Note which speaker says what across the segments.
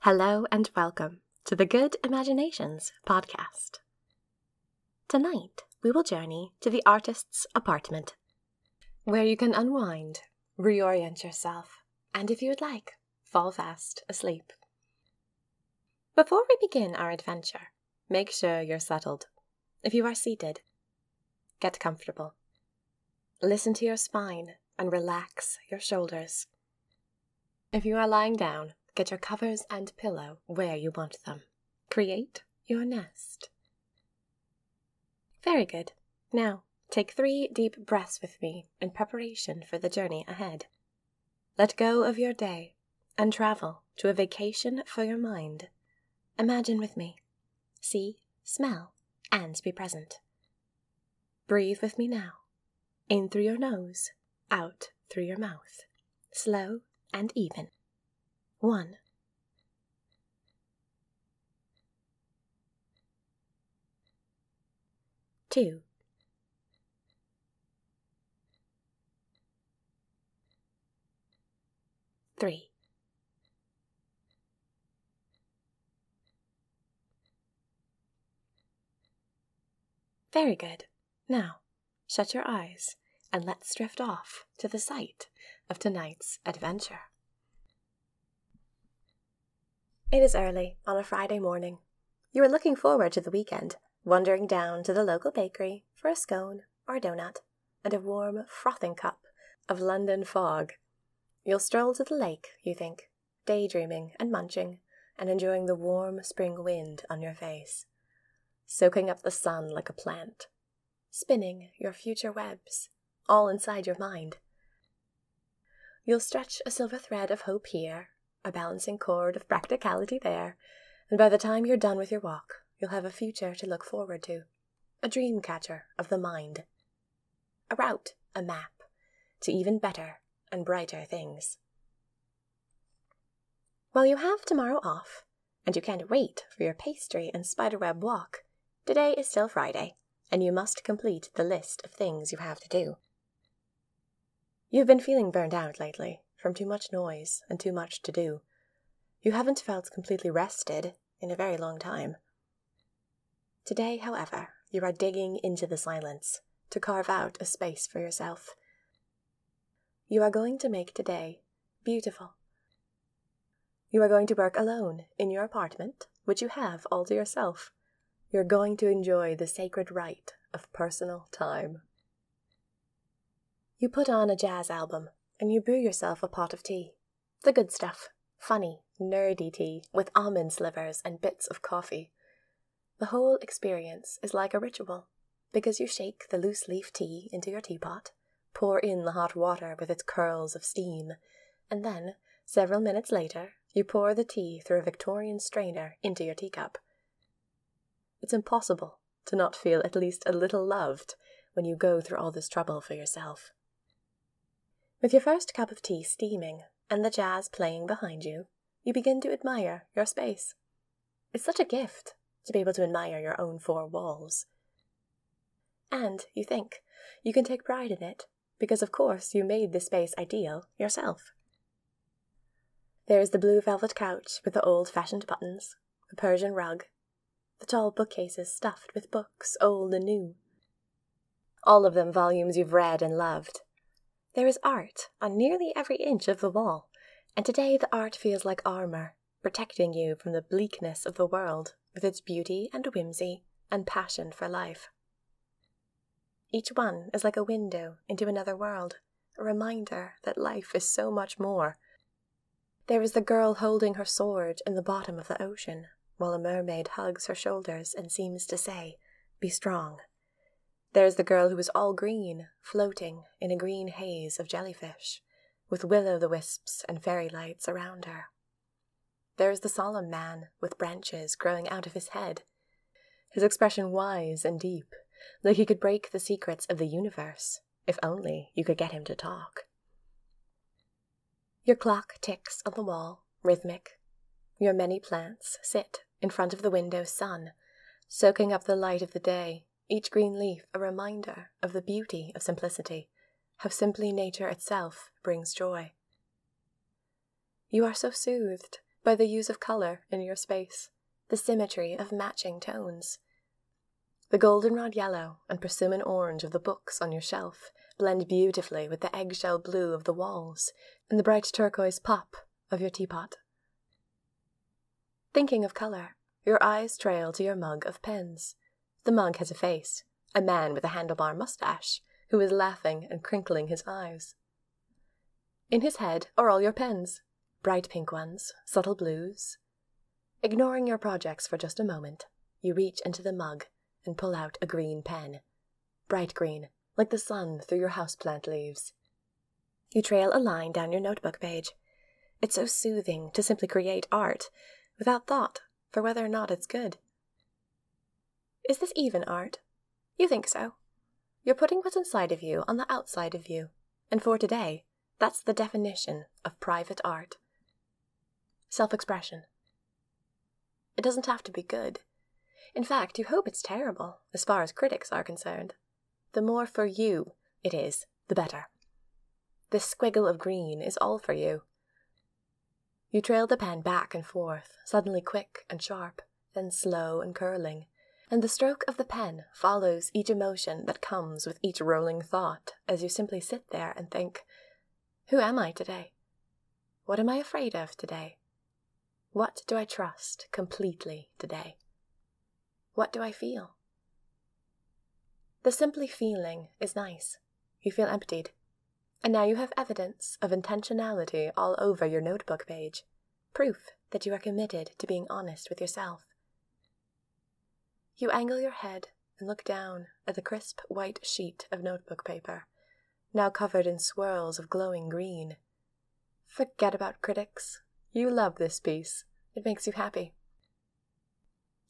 Speaker 1: Hello and welcome to the Good Imaginations podcast. Tonight, we will journey to the artist's apartment, where you can unwind, reorient yourself, and if you would like, fall fast asleep. Before we begin our adventure, make sure you're settled. If you are seated, get comfortable. Listen to your spine and relax your shoulders. If you are lying down, get your covers and pillow where you want them. Create your nest. Very good. Now, take 3 deep breaths with me in preparation for the journey ahead. Let go of your day and travel to a vacation for your mind. Imagine with me. See, smell, and be present. Breathe with me now. In through your nose, out through your mouth. Slow and even. 1. 2. 3. 'Very good. Now, shut your eyes and let's drift off to the site of tonight's adventure. It is early on a Friday morning. You are looking forward to the weekend, wandering down to the local bakery for a scone or a donut and a warm, frothing cup of London fog. You'll stroll to the lake, you think, daydreaming and munching and enjoying the warm spring wind on your face, soaking up the sun like a plant, spinning your future webs, all inside your mind. You'll stretch a silver thread of hope here, a balancing cord of practicality there, and by the time you're done with your walk, you'll have a future to look forward to, a dream catcher of the mind, a route, a map, to even better and brighter things. While you have tomorrow off, and you can't wait for your pastry and spiderweb walk, today is still Friday, and you must complete the list of things you have to do. You've been feeling burned out lately, from too much noise and too much to do. You haven't felt completely rested in a very long time. Today, however, you are digging into the silence to carve out a space for yourself. You are going to make today beautiful. You are going to work alone in your apartment, which you have all to yourself. You're going to enjoy the sacred rite of personal time. You put on a jazz album and you brew yourself a pot of tea. The good stuff. Funny, nerdy tea with almond slivers and bits of coffee. The whole experience is like a ritual, because you shake the loose leaf tea into your teapot, pour in the hot water with its curls of steam, and then, several minutes later, you pour the tea through a Victorian strainer into your teacup. It's impossible to not feel at least a little loved when you go through all this trouble for yourself. With your first cup of tea steaming and the jazz playing behind you, you begin to admire your space. It's such a gift to be able to admire your own 4 walls. And you think you can take pride in it, because of course you made this space ideal yourself. There is the blue velvet couch with the old-fashioned buttons, the Persian rug, the tall bookcases stuffed with books old and new. All of them volumes you've read and loved. There is art on nearly every inch of the wall, and today the art feels like armor, protecting you from the bleakness of the world with its beauty and whimsy and passion for life. Each one is like a window into another world, a reminder that life is so much more. There is the girl holding her sword in the bottom of the ocean, while a mermaid hugs her shoulders and seems to say, "Be strong." There is the girl who is all green, floating in a green haze of jellyfish, with will-o'-the-wisps and fairy lights around her. There is the solemn man with branches growing out of his head, his expression wise and deep, like he could break the secrets of the universe, if only you could get him to talk. Your clock ticks on the wall, rhythmic. Your many plants sit in front of the window's sun, soaking up the light of the day, each green leaf a reminder of the beauty of simplicity, how simply nature itself brings joy. You are so soothed by the use of colour in your space, the symmetry of matching tones. The goldenrod yellow and persimmon orange of the books on your shelf blend beautifully with the eggshell blue of the walls and the bright turquoise pop of your teapot. Thinking of colour, your eyes trail to your mug of pens. The mug has a face, a man with a handlebar moustache, who is laughing and crinkling his eyes. In his head are all your pens, bright pink ones, subtle blues. Ignoring your projects for just a moment, you reach into the mug and pull out a green pen, bright green, like the sun through your houseplant leaves. You trail a line down your notebook page. It's so soothing to simply create art, without thought for whether or not it's good. Is this even art? You think so. You're putting what's inside of you on the outside of you, and for today, that's the definition of private art. Self-expression. It doesn't have to be good. In fact, you hope it's terrible, as far as critics are concerned. The more for you it is, the better. This squiggle of green is all for you. You trail the pen back and forth, suddenly quick and sharp, then slow and curling, and the stroke of the pen follows each emotion that comes with each rolling thought as you simply sit there and think, who am I today? What am I afraid of today? What do I trust completely today? What do I feel? The simply feeling is nice. You feel emptied. And now you have evidence of intentionality all over your notebook page, proof that you are committed to being honest with yourself. You angle your head and look down at the crisp white sheet of notebook paper, now covered in swirls of glowing green. Forget about critics. You love this piece. It makes you happy.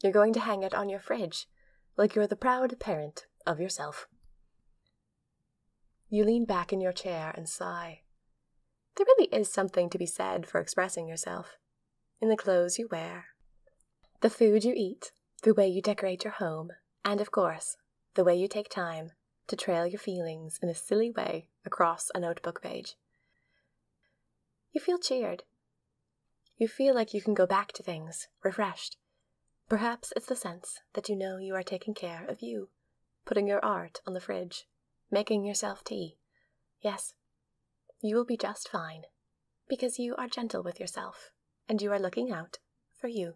Speaker 1: You're going to hang it on your fridge, like you're the proud parent of yourself. You lean back in your chair and sigh. There really is something to be said for expressing yourself. In the clothes you wear, the food you eat, the way you decorate your home, and of course, the way you take time to trail your feelings in a silly way across a notebook page. You feel cheered. You feel like you can go back to things, refreshed. Perhaps it's the sense that you know you are taking care of you, putting your art on the fridge, making yourself tea. Yes, you will be just fine, because you are gentle with yourself, and you are looking out for you.